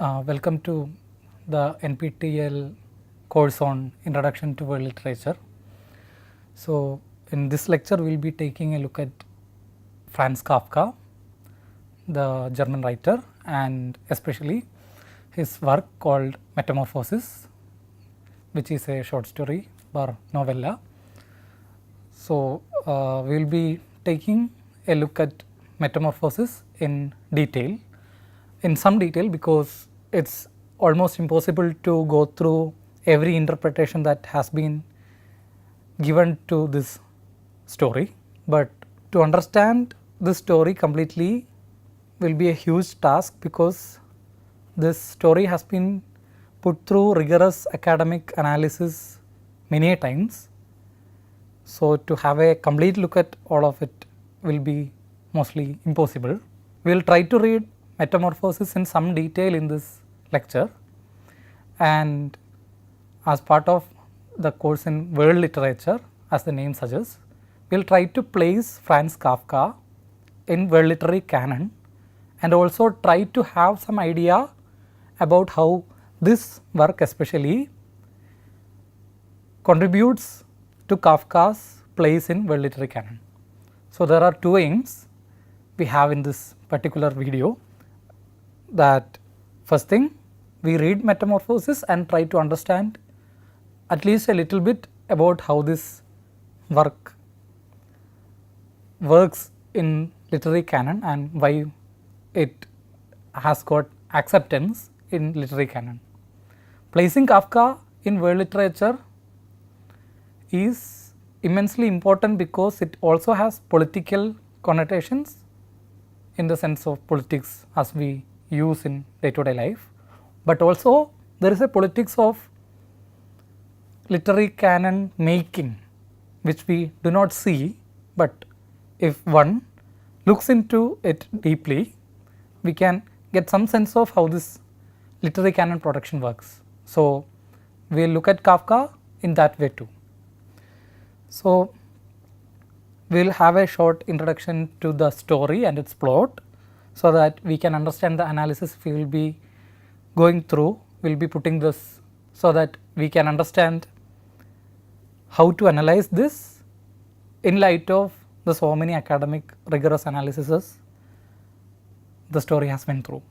Welcome to the NPTEL course on Introduction to World Literature. So, in this lecture we will be taking a look at Franz Kafka, the German writer, and especially his work called Metamorphosis, which is a short story or novella. So, we will be taking a look at Metamorphosis in detail, in some detail, because it is almost impossible to go through every interpretation that has been given to this story, but to understand this story completely will be a huge task, because this story has been put through rigorous academic analysis many times. So, to have a complete look at all of it will be mostly impossible. We will try to read Metamorphosis in some detail in this lecture, and as part of the course in world literature, as the name suggests, we will try to place Franz Kafka in world literary canon and also try to have some idea about how this work especially contributes to Kafka's place in world literary canon. So, there are two aims we have in this particular video. That first thing, we read Metamorphosis and try to understand at least a little bit about how this work works in literary canon and why it has got acceptance in literary canon. Placing Kafka in world literature is immensely important because it also has political connotations in the sense of politics as we use in day to day life, but also there is a politics of literary canon making which we do not see, but if one looks into it deeply, we can get some sense of how this literary canon production works. So, we will look at Kafka in that way too. So, we will have a short introduction to the story and its plot, so that we can understand the analysis we will be going through. We will be putting this so that we can understand how to analyze this in light of the so many academic rigorous analyses the story has been through.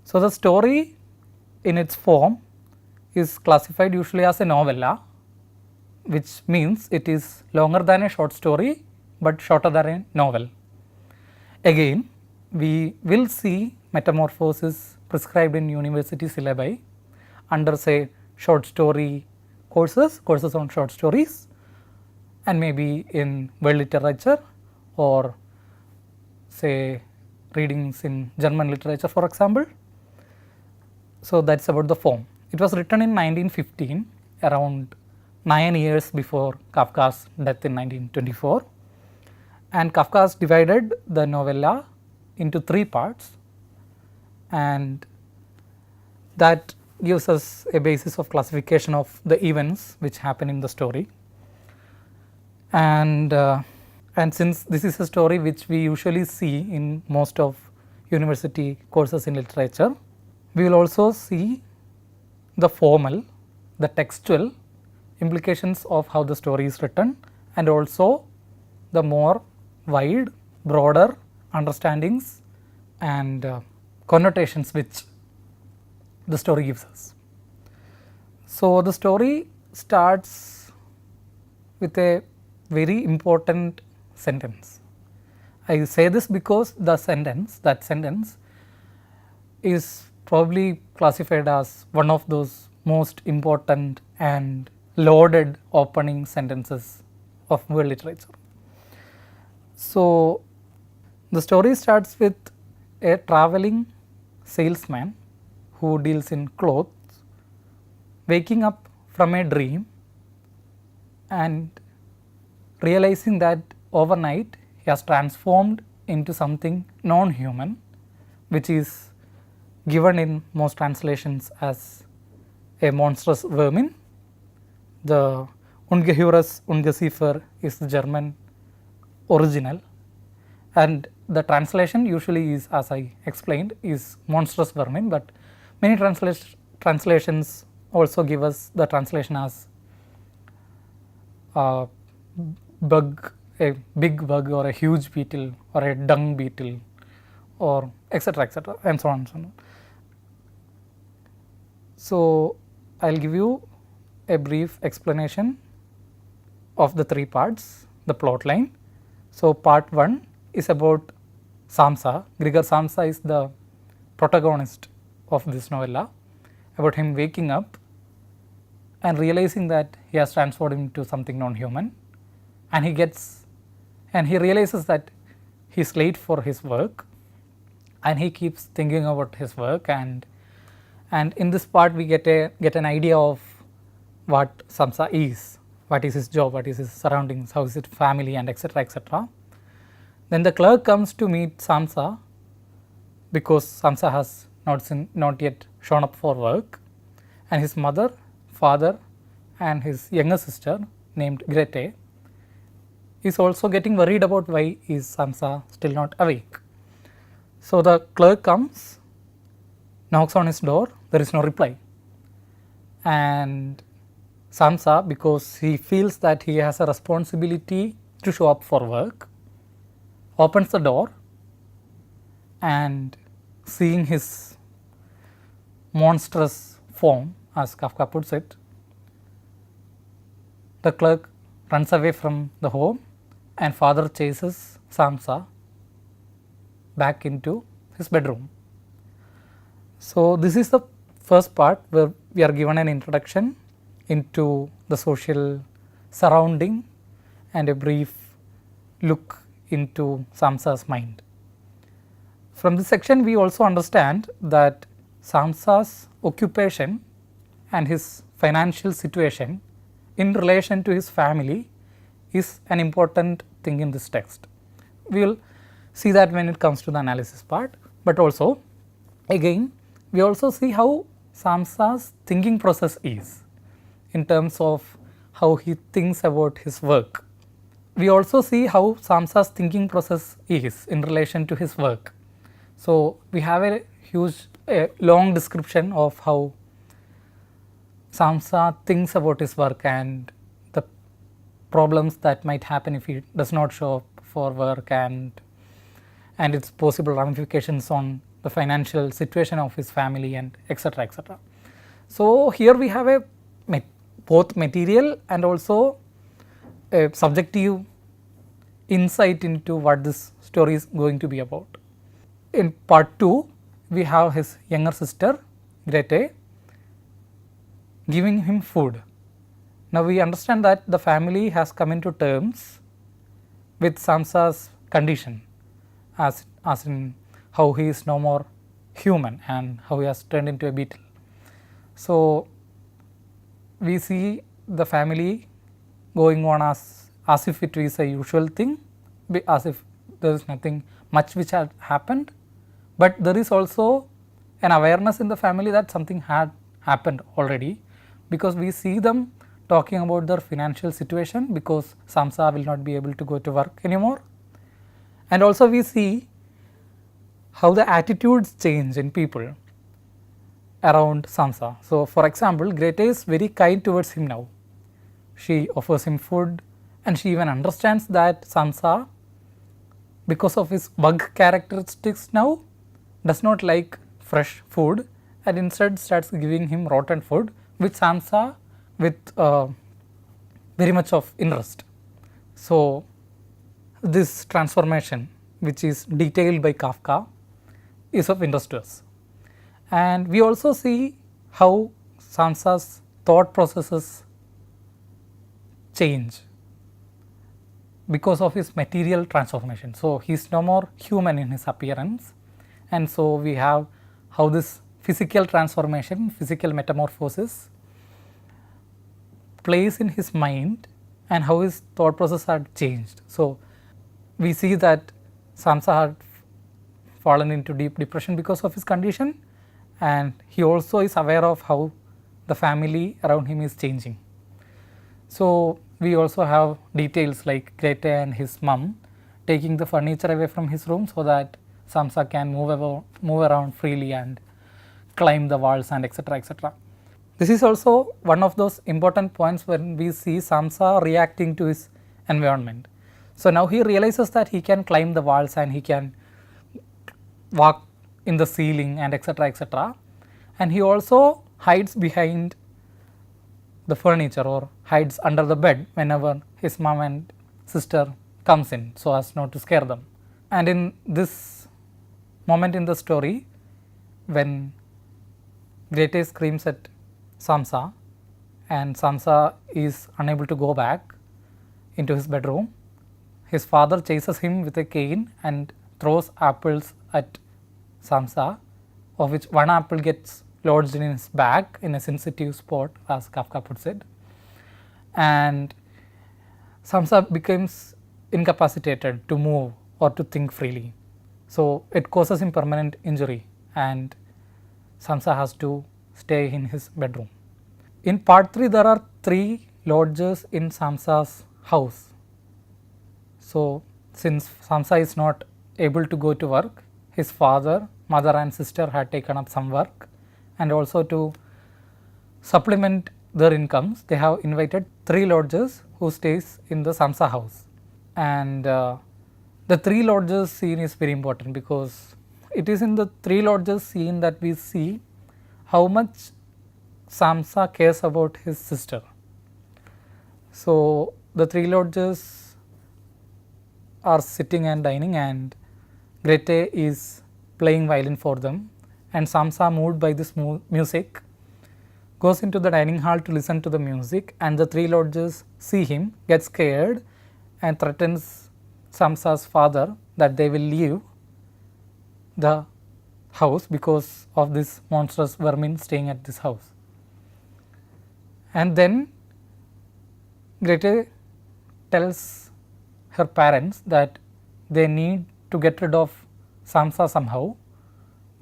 So, the story in its form is classified usually as a novella, which means it is longer than a short story, but shorter than a novel. Again, we will see Metamorphosis prescribed in university syllabi under say short story courses on short stories, and maybe in world literature or say readings in German literature, for example. So, that is about the form. It was written in 1915, around 9 years before Kafka's death in 1924, and Kafka has divided the novella into 3 parts, and that gives us a basis of classification of the events which happen in the story. And since this is a story which we usually see in most of university courses in literature, we will also see the formal, the textual implications of how the story is written, and also the more wide, broader understandings and connotations which the story gives us. So, the story starts with a very important sentence. I say this because that sentence is probably classified as one of those most important and lauded opening sentences of world literature. So, the story starts with a traveling salesman who deals in clothes waking up from a dream and realizing that overnight he has transformed into something non-human, which is given in most translations as a monstrous vermin. The Ungeheures Ungeziefer is the German original, and the translation usually is, as I explained, is monstrous vermin, but Many translations also give us the translation as bug, a big bug or a huge beetle or a dung beetle or etc., and so on and so on. So, I will give you a brief explanation of the three parts, the plot line. So, part 1 is about Samsa. Grigor Samsa is the protagonist of this novella, about him waking up and realizing that he has transformed into something non-human, and he realizes that he is late for his work, and he keeps thinking about his work, and in this part we get an idea of what Samsa is, what is his job, what is his surroundings, how is it family, and etc., etc. Then the clerk comes to meet Samsa because Samsa has not yet shown up for work, and his mother, father and his younger sister named Grete is also getting worried about why is Samsa still not awake. So, the clerk comes, knocks on his door, there is no reply, and Samsa, because he feels that he has a responsibility to show up for work, opens the door, and seeing his monstrous form, as Kafka puts it, the clerk runs away from the home, and father chases Samsa back into his bedroom. So, this is the first part where we are given an introduction into the social surrounding and a brief look into Samsa's mind. From this section we also understand that Samsa's occupation and his financial situation in relation to his family is an important thing in this text. We will see that when it comes to the analysis part, but also again we also see how Samsa's thinking process is in terms of how he thinks about his work. We also see how Samsa's thinking process is in relation to his work. So, we have a long description of how Samsa thinks about his work and the problems that might happen if he does not show up for work, and its possible ramifications on the financial situation of his family, and etc., etc. So, here we have a both material and also a subjective insight into what this story is going to be about. In part 2, we have his younger sister Grete giving him food. Now, we understand that the family has come into terms with Samsa's condition, as in how he is no more human and how he has turned into a beetle. So, we see the family going on as if it is a usual thing, as if there is nothing much which had happened, but there is also an awareness in the family that something had happened already, because we see them talking about their financial situation because Samsa will not be able to go to work anymore, and also we see how the attitudes change in people around Samsa. So, for example, Grete is very kind towards him now. She offers him food, and she even understands that Samsa, because of his bug characteristics now, does not like fresh food, and instead starts giving him rotten food, which Samsa with very much of interest. So, this transformation, which is detailed by Kafka, is of interest to us. And we also see how Samsa's thought processes change because of his material transformation. So, he is no more human in his appearance, and so we have how this physical transformation, physical metamorphosis plays in his mind and how his thought process had changed. So, we see that Samsa had fallen into deep depression because of his condition, and he also is aware of how the family around him is changing. So, we also have details like Grete and his mum taking the furniture away from his room so that Samsa can move around freely and climb the walls and etc. etc. This is also one of those important points when we see Samsa reacting to his environment. So now he realizes that he can climb the walls and he can walk in the ceiling and etc. etc. And he also hides behind the furniture or hides under the bed whenever his mom and sister comes in, so as not to scare them. And in this moment in the story, when Grete screams at Samsa and Samsa is unable to go back into his bedroom, his father chases him with a cane and throws apples at Samsa, of which one apple gets lodged in his back in a sensitive spot, as Kafka puts it, and Samsa becomes incapacitated to move or to think freely. So it causes him permanent injury and Samsa has to stay in his bedroom. In part 3, there are 3 lodges in Samsa's house. So since Samsa is not able to go to work, his father, mother and sister had taken up some work, and also to supplement their incomes, they have invited 3 lodgers who stays in the Samsa house. And the 3 lodgers scene is very important, because it is in the 3 lodgers scene that we see how much Samsa cares about his sister. So the 3 lodgers are sitting and dining, and Grete is playing violin for them, and Samsa, moved by this music, goes into the dining hall to listen to the music, and the 3 lodgers see him, get scared and threatens Samsa's father that they will leave the house because of this monstrous vermin staying at this house. And then Grete tells her parents that they need to get rid of Samsa somehow,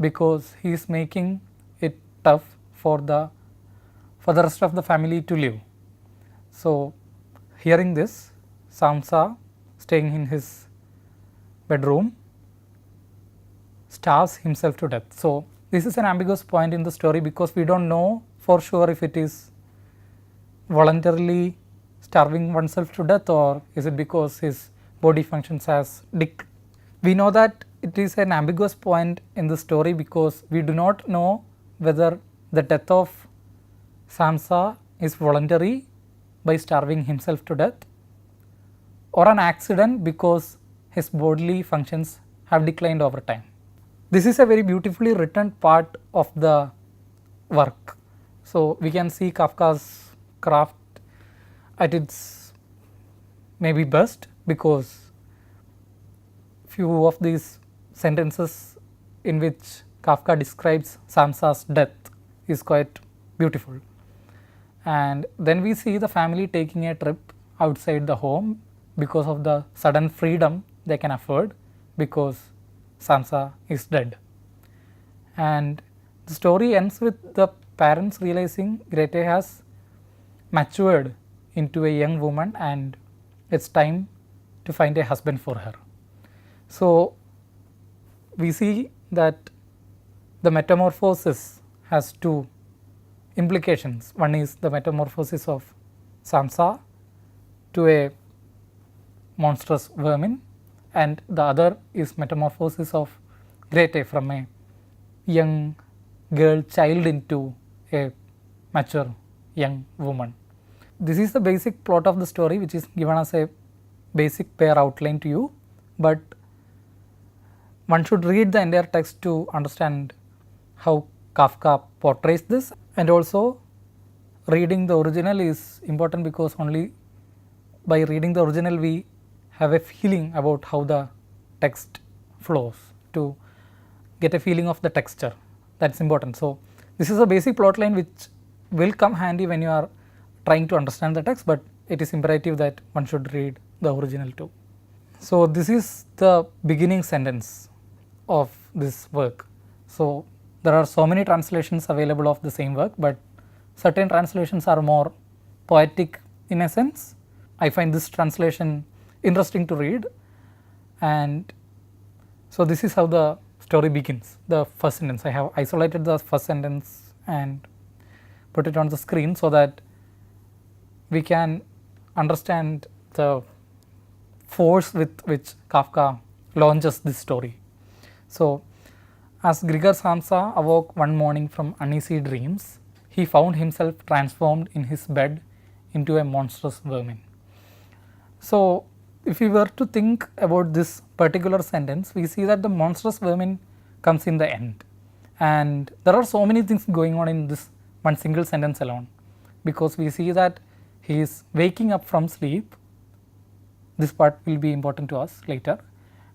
because he is making it tough for the rest of the family to live. So hearing this, Samsa, staying in his bedroom, starves himself to death. So this is an ambiguous point in the story, because we don't know for sure if it is voluntarily starving oneself to death, or is it because his body functions as We know that it is an ambiguous point in the story, because we do not know whether the death of Samsa is voluntary by starving himself to death, or an accident because his bodily functions have declined over time. This is a very beautifully written part of the work. So we can see Kafka's craft at its maybe best, because few of these sentences in which Kafka describes Samsa's death is quite beautiful. And then we see the family taking a trip outside the home because of the sudden freedom they can afford, because Samsa is dead. And the story ends with the parents realizing Grete has matured into a young woman and it's time to find a husband for her. So we see that the metamorphosis has 2 implications. One is the metamorphosis of Samsa to a monstrous vermin, and the other is metamorphosis of Grete from a young girl child into a mature young woman. This is the basic plot of the story, which is given as a basic pair outline to you, but one should read the entire text to understand how Kafka portrays this, and also reading the original is important, because only by reading the original we have a feeling about how the text flows, to get a feeling of the texture. That is important. So this is a basic plot line which will come handy when you are trying to understand the text, but it is imperative that one should read the original too. So this is the beginning sentence of this work. So there are so many translations available of the same work, but certain translations are more poetic in a sense. I find this translation interesting to read, and so this is how the story begins, the first sentence. I have isolated the first sentence and put it on the screen so that we can understand the force with which Kafka launches this story. So, as Grigor Samsa awoke one morning from uneasy dreams, he found himself transformed in his bed into a monstrous vermin. So, if we were to think about this particular sentence, we see that the monstrous vermin comes in the end, and there are so many things going on in this one single sentence alone, because we see that he is waking up from sleep. This part will be important to us later,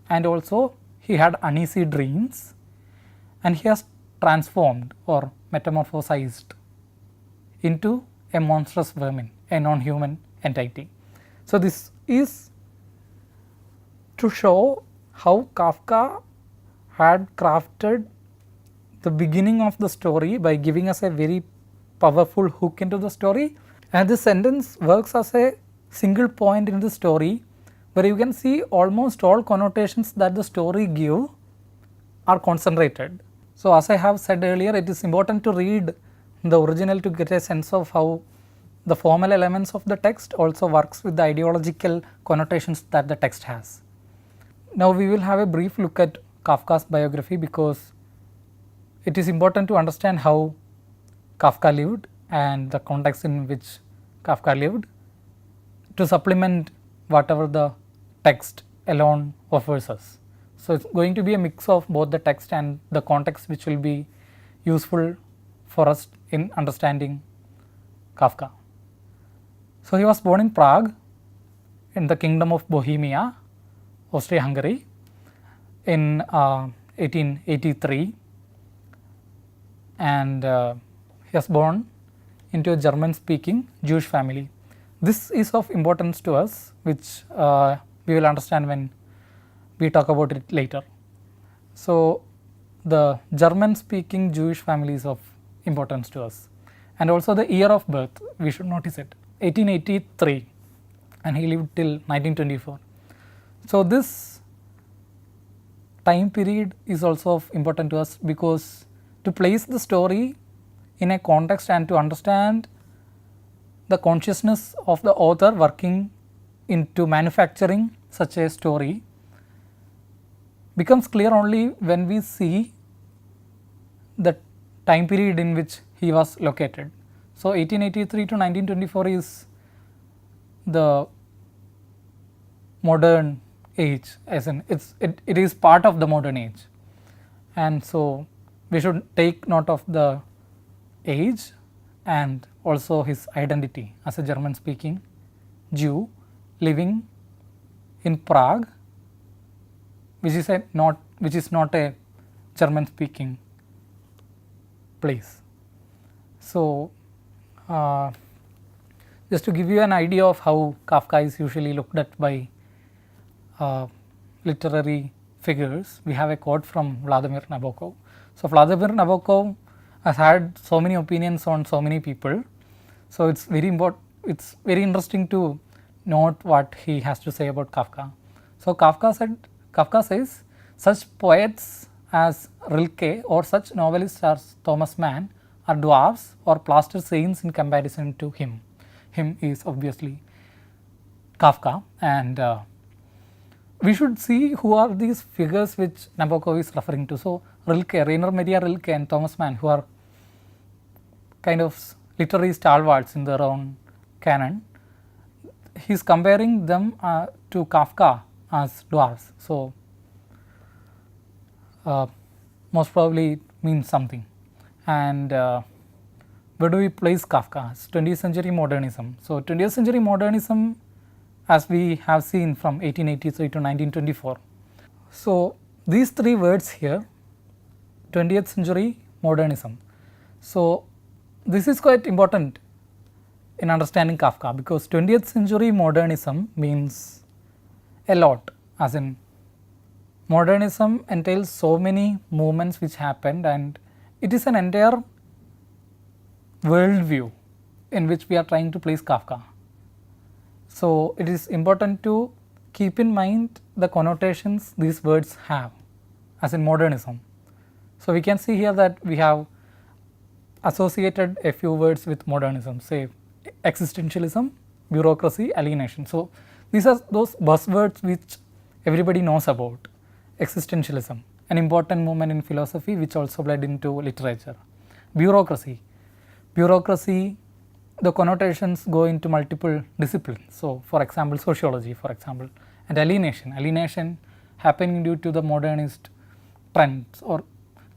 and also he had uneasy dreams, and he has transformed or metamorphosized into a monstrous vermin, a non-human entity. So, this is to show how Kafka had crafted the beginning of the story by giving us a very powerful hook into the story, and this sentence works as a single point in the story where you can see almost all connotations that the story give are concentrated. So, as I have said earlier, it is important to read the original to get a sense of how the formal elements of the text also works with the ideological connotations that the text has. Now, we will have a brief look at Kafka's biography, because it is important to understand how Kafka lived and the context in which Kafka lived to supplement whatever the text alone offers us. So, it is going to be a mix of both the text and the context which will be useful for us in understanding Kafka. So, he was born in Prague in the Kingdom of Bohemia, Austria-Hungary in 1883, and he was born into a German speaking Jewish family. This is of importance to us, which we will understand when we talk about it later. So, the German speaking Jewish family is of importance to us, and also the year of birth, we should notice it, 1883, and he lived till 1924. So, this time period is also of important to us, because to place the story in a context and to understand the consciousness of the author working into manufacturing such a story becomes clear only when we see the time period in which he was located. So, 1883 to 1924 is the modern age, as in it is part of the modern age, and so we should take note of the age and also his identity as a German speaking Jew living in Prague, which is not a German speaking place. So, just to give you an idea of how Kafka is usually looked at by literary figures, we have a quote from Vladimir Nabokov. So, Vladimir Nabokov has had so many opinions on so many people. So, it is very interesting to note what he has to say about Kafka. So, Kafka says, such poets as Rilke or such novelists as Thomas Mann are dwarfs or plaster saints in comparison to him. Him is obviously Kafka, and we should see who are these figures which Nabokov is referring to. So, Rilke, Rainer Maria Rilke and Thomas Mann, who are kind of literary stalwarts in their own canon, he is comparing them to Kafka as dwarfs. So, most probably it means something. And where do we place Kafka? 20th century modernism. So, 20th century modernism, as we have seen from 1883 to 1924. So, these three words here, 20th century modernism. So, this is quite important in understanding Kafka, because 20th century modernism means a lot, as in modernism entails so many movements which happened, and it is an entire world view in which we are trying to place Kafka. So, it is important to keep in mind the connotations these words have, as in modernism. So, we can see here that we have associated a few words with modernism, say existentialism, bureaucracy, alienation. So, these are those buzzwords which everybody knows about. Existentialism, an important movement in philosophy which also bled into literature. Bureaucracy, the connotations go into multiple disciplines. So, for example, sociology for example, and alienation happening due to the modernist trends, or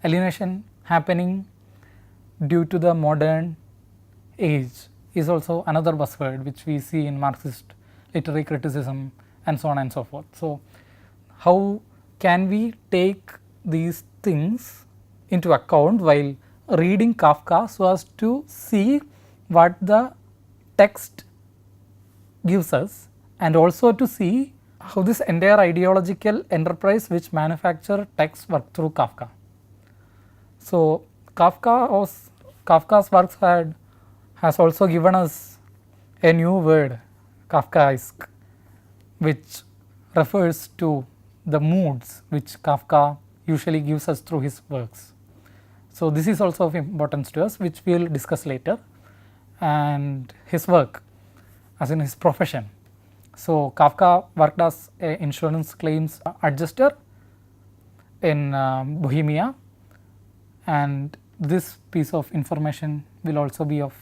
alienation happening due to the modern age is also another buzzword which we see in Marxist literary criticism and so on and so forth. So, how can we take these things into account while reading Kafka so as to see what the text gives us, and also to see how this entire ideological enterprise which manufacture text work through Kafka. So, Kafka's works has also given us a new word, Kafkaesque, which refers to the moods which Kafka usually gives us through his works. So, this is also of importance to us, which we will discuss later, and his work as in his profession. So, Kafka worked as an insurance claims adjuster in Bohemia, and this piece of information will also be of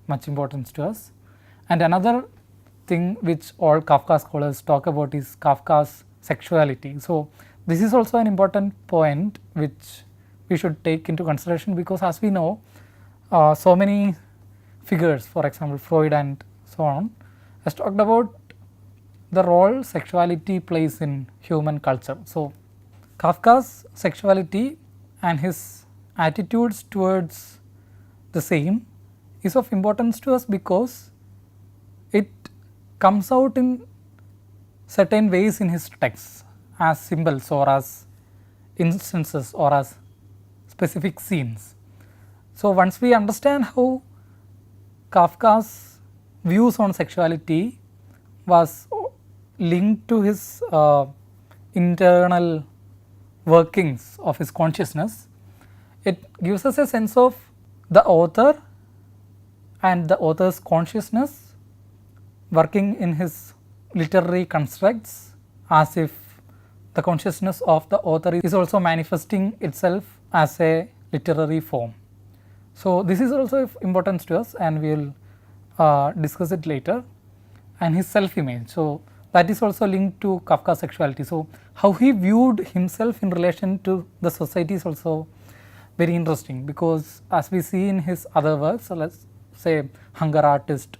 much importance to us. And another thing which all Kafka scholars talk about is Kafka's sexuality. So, this is also an important point which we should take into consideration, because as we know so many figures, for example Freud and so on, has talked about the role sexuality plays in human culture. So, Kafka's sexuality and his attitudes towards the same is of importance to us because it comes out in certain ways in his texts as symbols or as instances or as specific scenes. So, once we understand how Kafka's views on sexuality was linked to his internal workings of his consciousness, it gives us a sense of the author and the author's consciousness working in his literary constructs, as if the consciousness of the author is also manifesting itself as a literary form. So, this is also of importance to us, and we will discuss it later. And his self image, so that is also linked to Kafka's sexuality. So, how he viewed himself in relation to the society is also very interesting, because as we see in his other works, so let us say Hunger Artist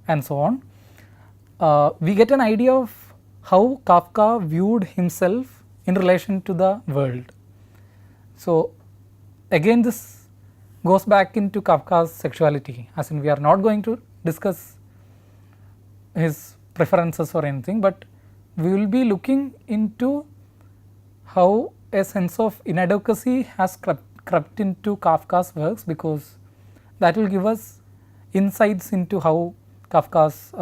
and so on, we get an idea of how Kafka viewed himself in relation to the world. So, again this goes back into Kafka's sexuality, as in we are not going to discuss his preferences or anything, but we will be looking into how a sense of inadequacy has crept into Kafka's works, because that will give us insights into how Kafka's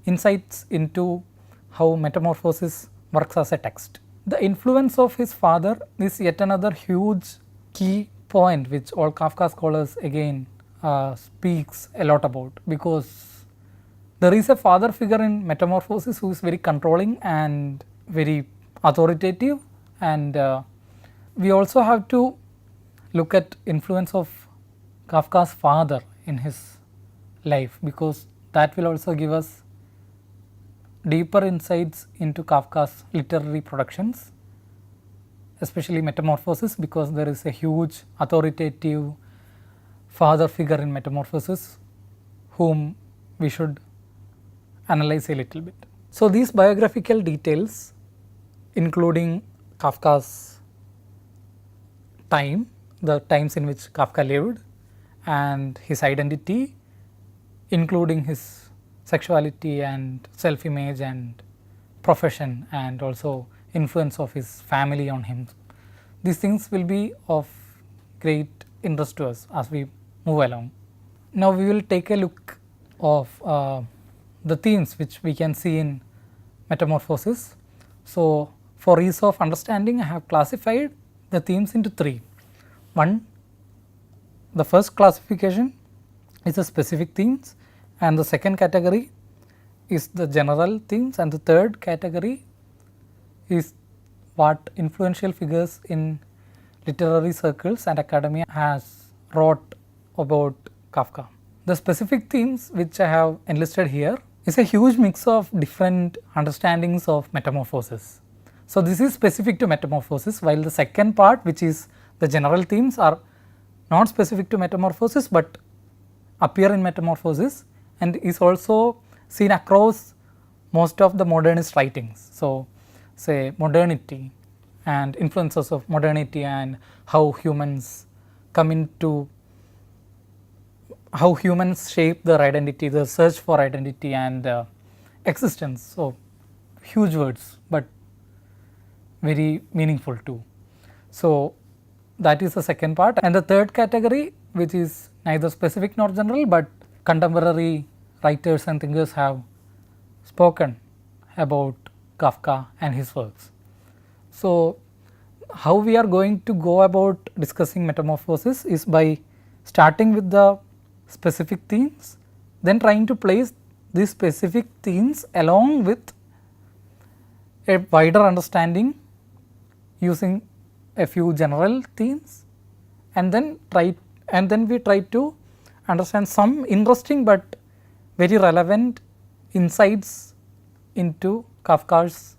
insights into how Metamorphosis works as a text. The influence of his father is yet another huge key point which all Kafka scholars again speaks a lot about, because there is a father figure in Metamorphosis who is very controlling and very authoritative, and we also have to look at influence of Kafka's father in his life, because that will also give us deeper insights into Kafka's literary productions, especially Metamorphosis, because there is a huge authoritative father figure in Metamorphosis whom we should analyze a little bit. So, these biographical details, including Kafka's time, the times in which Kafka lived, and his identity, including his sexuality and self image and profession, and also influence of his family on him. These things will be of great interest to us as we move along. Now, we will take a look of the themes which we can see in Metamorphosis. So, for ease of understanding, I have classified the themes into three. One, the first classification is the specific themes, and the second category is the general themes, and the third category is what influential figures in literary circles and academia has wrote about Kafka. The specific themes which I have enlisted here is a huge mix of different understandings of metamorphosis. So, this is specific to metamorphosis, while the second part, which is the general themes, are not specific to metamorphosis, but appear in metamorphosis and is also seen across most of the modernist writings. So, say modernity and influences of modernity and how humans come into, how humans shape their identity, the search for identity and existence. So, huge words, but very meaningful too. So, that is the second part, and the third category, which is neither specific nor general, but contemporary writers and thinkers have spoken about Kafka and his works. So, how we are going to go about discussing metamorphosis is by starting with the specific themes, then trying to place these specific themes along with a wider understanding using a few general themes, and then we try to understand some interesting but very relevant insights into Kafka's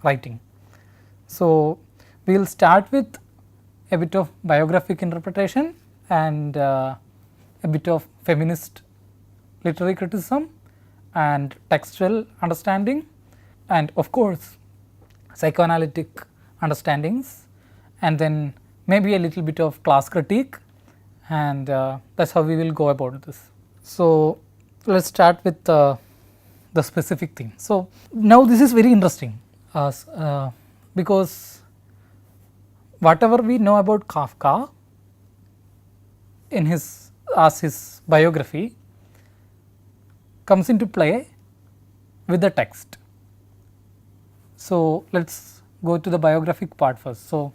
writing. So, we will start with a bit of biographic interpretation and a bit of feminist literary criticism and textual understanding, and of course, psychoanalytic understandings, and then maybe a little bit of class critique, and that is how we will go about this. So, let us start with the specific theme. So, now this is very interesting because whatever we know about Kafka in his biography comes into play with the text. So, let us go to the biographic part first. So,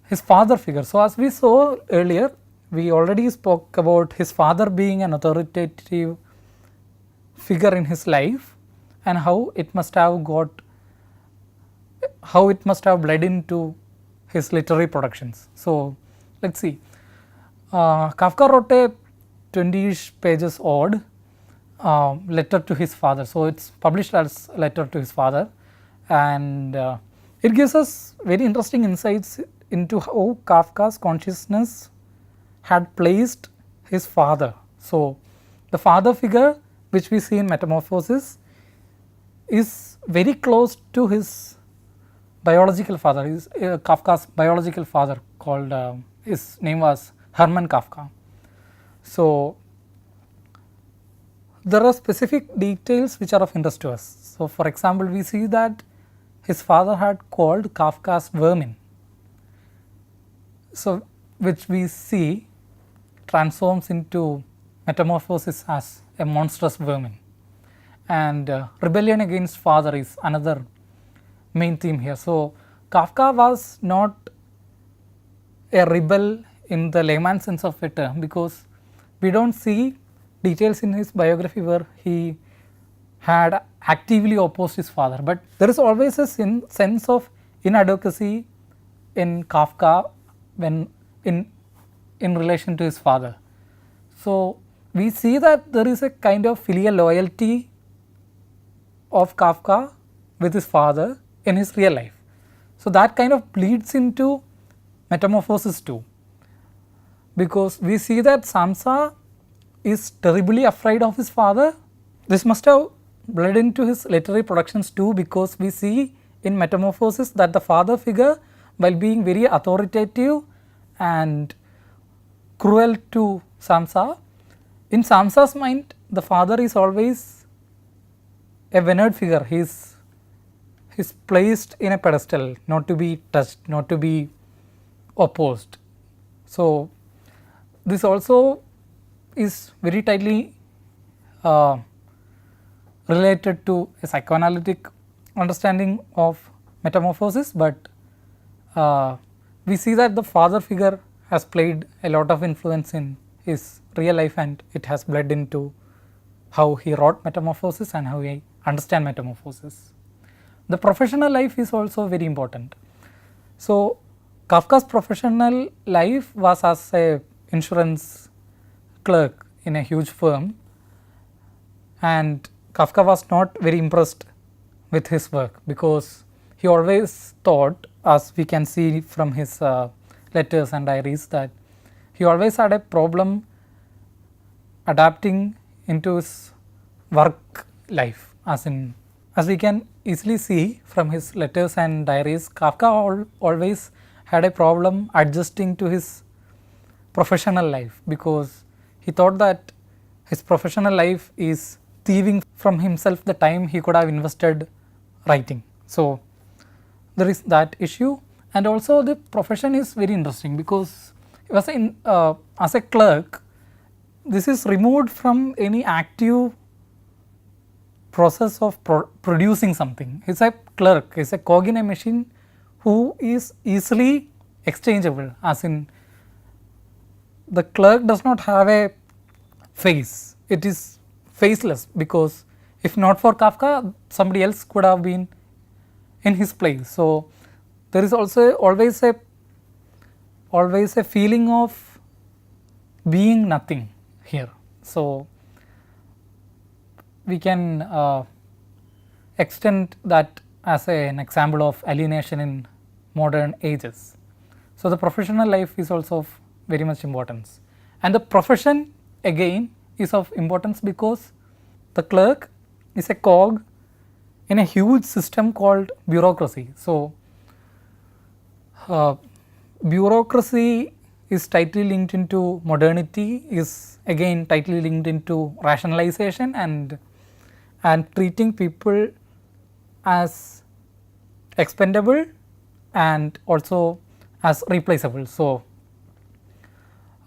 his father figure. So, as we saw earlier, we already spoke about his father being an authoritative figure in his life and how it must have bled into his literary productions. So, let us see. Kafka wrote a 20ish pages odd letter to his father. So, it is published as letter to his father, and it gives us very interesting insights into how Kafka's consciousness had placed his father. So, the father figure which we see in Metamorphosis is very close to his biological father, Kafka's biological father, called his name was Hermann Kafka. So, there are specific details which are of interest to us. So, for example, we see that his father had called Kafka's vermin. So, which we see transforms into Metamorphosis as a monstrous vermin, and rebellion against father is another main theme here. So, Kafka was not a rebel in the layman sense of the term, because we do not see details in his biography where he had actively opposed his father, but there is always a sense of inadvocacy in Kafka when in relation to his father. So, we see that there is a kind of filial loyalty of Kafka with his father in his real life. So, that kind of bleeds into Metamorphosis too, because we see that Samsa is terribly afraid of his father. This must have bled into his literary productions too, because we see in Metamorphosis that the father figure, while being very authoritative and cruel to Samsa, in Samsa's mind the father is always a veneered figure. He is placed in a pedestal, not to be touched, not to be opposed. So, this also is very tightly related to a psychoanalytic understanding of Metamorphosis, but we see that the father figure has played a lot of influence in his real life, and it has bled into how he wrote Metamorphosis and how he understand Metamorphosis. The professional life is also very important. So, Kafka's professional life was as a insurance clerk in a huge firm, and Kafka was not very impressed with his work because he always thought, as we can see from his letters and diaries, that he always had a problem adapting into his work life. As we can easily see from his letters and diaries, Kafka always had a problem adjusting to his professional life because he thought that his professional life is thieving from himself the time he could have invested writing. So, there is that issue, and also the profession is very interesting because he was as a clerk, this is removed from any active process of producing something. He is a clerk, he is a cog in a machine who is easily exchangeable, as in the clerk does not have a face, it is faceless, because if not for Kafka, somebody else could have been in his place. So, there is also always a feeling of being nothing here. So, we can extend that as an example of alienation in modern ages. So, the professional life is also of very much importance, and the profession again is of importance because the clerk is a cog in a huge system called bureaucracy. So, bureaucracy is tightly linked into modernity, is again tightly linked into rationalization and treating people as expendable and also as replaceable. So,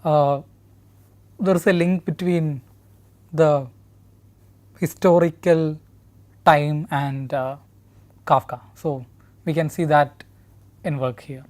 there is a link between the historical time and Kafka. So, we can see that in work here.